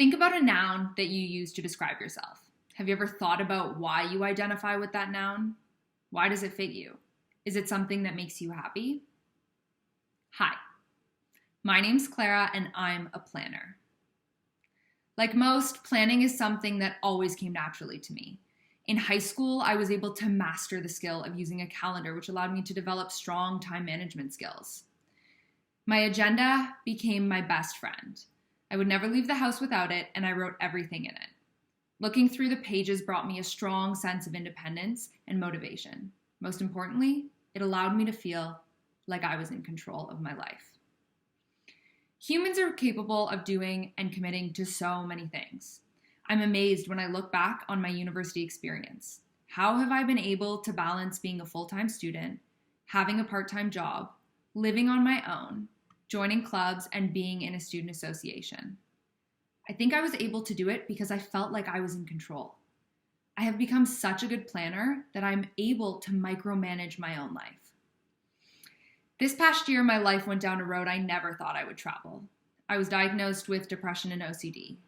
Think about a noun that you use to describe yourself. Have you ever thought about why you identify with that noun? Why does it fit you? Is it something that makes you happy? Hi, my name's Clara and I'm a planner. Like most, planning is something that always came naturally to me. In high school, I was able to master the skill of using a calendar, which allowed me to develop strong time management skills. My agenda became my best friend. I would never leave the house without it, and I wrote everything in it. Looking through the pages brought me a strong sense of independence and motivation. Most importantly, it allowed me to feel like I was in control of my life. Humans are capable of doing and committing to so many things. I'm amazed when I look back on my university experience. How have I been able to balance being a full-time student, having a part-time job, living on my own, joining clubs, and being in a student association? I think I was able to do it because I felt like I was in control. I have become such a good planner that I'm able to micromanage my own life. This past year, my life went down a road I never thought I would travel. I was diagnosed with depression and OCD.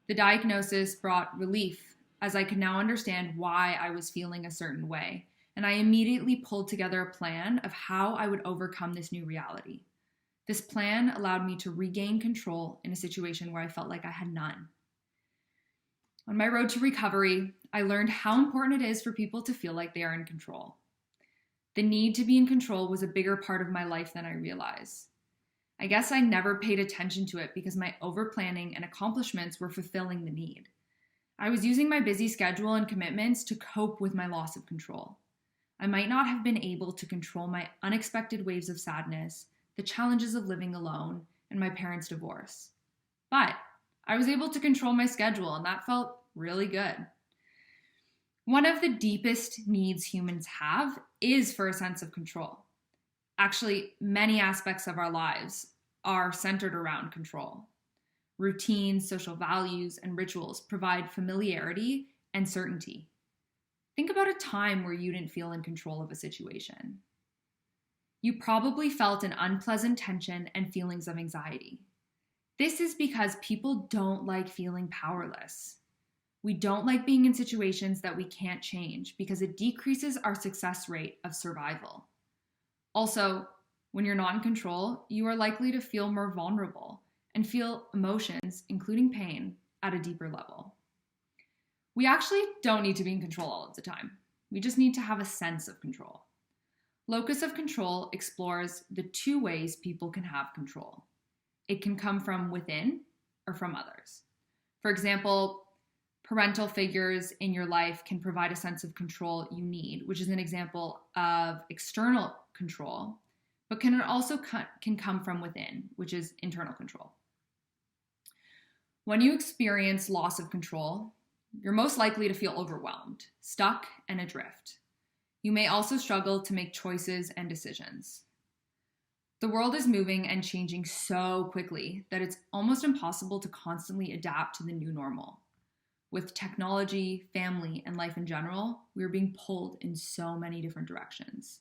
The diagnosis brought relief as I could now understand why I was feeling a certain way, and I immediately pulled together a plan of how I would overcome this new reality. This plan allowed me to regain control in a situation where I felt like I had none. On my road to recovery, I learned how important it is for people to feel like they are in control. The need to be in control was a bigger part of my life than I realized. I guess I never paid attention to it because my overplanning and accomplishments were fulfilling the need. I was using my busy schedule and commitments to cope with my loss of control. I might not have been able to control my unexpected waves of sadness, the challenges of living alone, and my parents' divorce. But I was able to control my schedule, and that felt really good. One of the deepest needs humans have is for a sense of control. Actually, many aspects of our lives are centered around control. Routines, social values, and rituals provide familiarity and certainty. Think about a time where you didn't feel in control of a situation. You probably felt an unpleasant tension and feelings of anxiety. This is because people don't like feeling powerless. We don't like being in situations that we can't change because it decreases our success rate of survival. Also, when you're not in control, you are likely to feel more vulnerable and feel emotions, including pain, at a deeper level. We actually don't need to be in control all of the time. We just need to have a sense of control. Locus of control explores the two ways people can have control. It can come from within or from others. For example, parental figures in your life can provide a sense of control you need, which is an example of external control, but can also come from within, which is internal control. When you experience loss of control, you're most likely to feel overwhelmed, stuck, and adrift. You may also struggle to make choices and decisions. The world is moving and changing so quickly that it's almost impossible to constantly adapt to the new normal. With technology, family, and life in general, we are being pulled in so many different directions.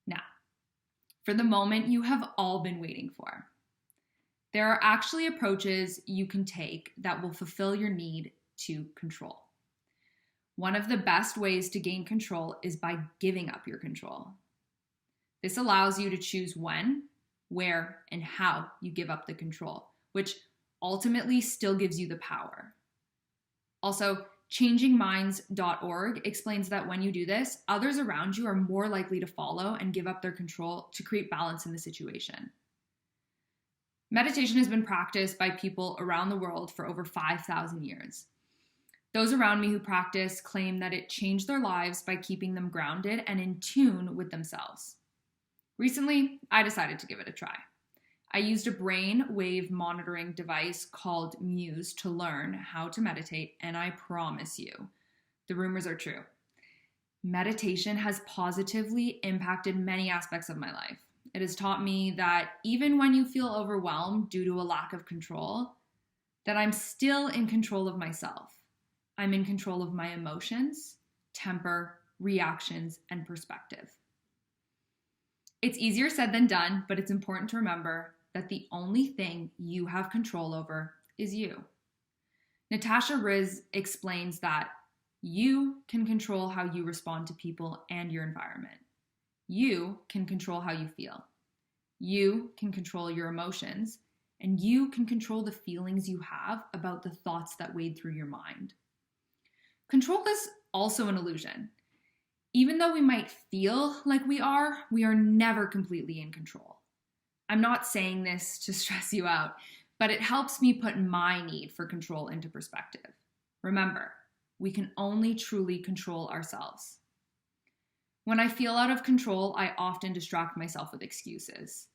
Now, for the moment you have all been waiting for. There are actually approaches you can take that will fulfill your need to control. One of the best ways to gain control is by giving up your control. This allows you to choose when, where, and how you give up the control, which ultimately still gives you the power. Also, changingminds.org explains that when you do this, others around you are more likely to follow and give up their control to create balance in the situation. Meditation has been practiced by people around the world for over 5,000 years. Those around me who practice claim that it changed their lives by keeping them grounded and in tune with themselves. Recently, I decided to give it a try. I used a brain wave monitoring device called Muse to learn how to meditate, and I promise you, the rumors are true. Meditation has positively impacted many aspects of my life. It has taught me that even when you feel overwhelmed due to a lack of control, that I'm still in control of myself. I'm in control of my emotions, temper, reactions, and perspective. It's easier said than done, but it's important to remember that the only thing you have control over is you. Natasha Riz explains that you can control how you respond to people and your environment. You can control how you feel. You can control your emotions, and you can control the feelings you have about the thoughts that wade through your mind. Control is also an illusion. Even though we might feel like we are never completely in control. I'm not saying this to stress you out, but it helps me put my need for control into perspective. Remember, we can only truly control ourselves. When I feel out of control, I often distract myself with excuses.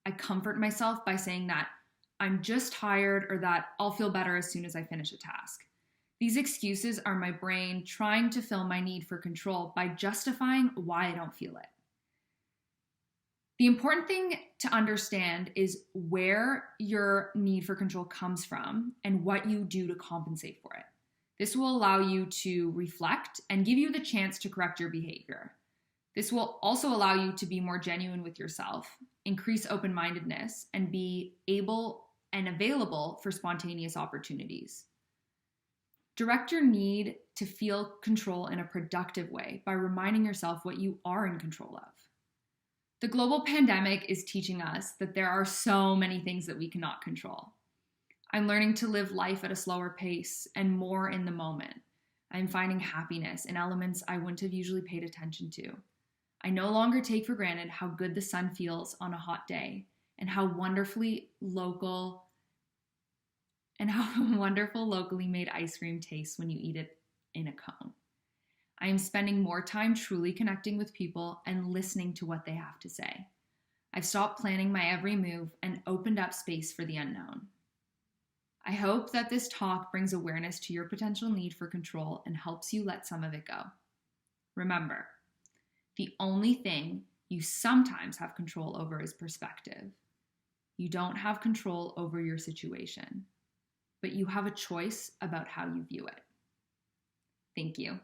I comfort myself by saying that I'm just tired or that I'll feel better as soon as I finish a task. These excuses are my brain trying to fill my need for control by justifying why I don't feel it. The important thing to understand is where your need for control comes from and what you do to compensate for it. This will allow you to reflect and give you the chance to correct your behavior. This will also allow you to be more genuine with yourself, increase open-mindedness, and be able and available for spontaneous opportunities. Direct your need to feel control in a productive way by reminding yourself what you are in control of. The global pandemic is teaching us that there are so many things that we cannot control. I'm learning to live life at a slower pace and more in the moment. I'm finding happiness in elements I wouldn't have usually paid attention to. I no longer take for granted how good the sun feels on a hot day and how wonderful locally made ice cream tastes when you eat it in a cone. I am spending more time truly connecting with people and listening to what they have to say. I've stopped planning my every move and opened up space for the unknown. I hope that this talk brings awareness to your potential need for control and helps you let some of it go. Remember, the only thing you sometimes have control over is perspective. You don't have control over your situation, but you have a choice about how you view it. Thank you.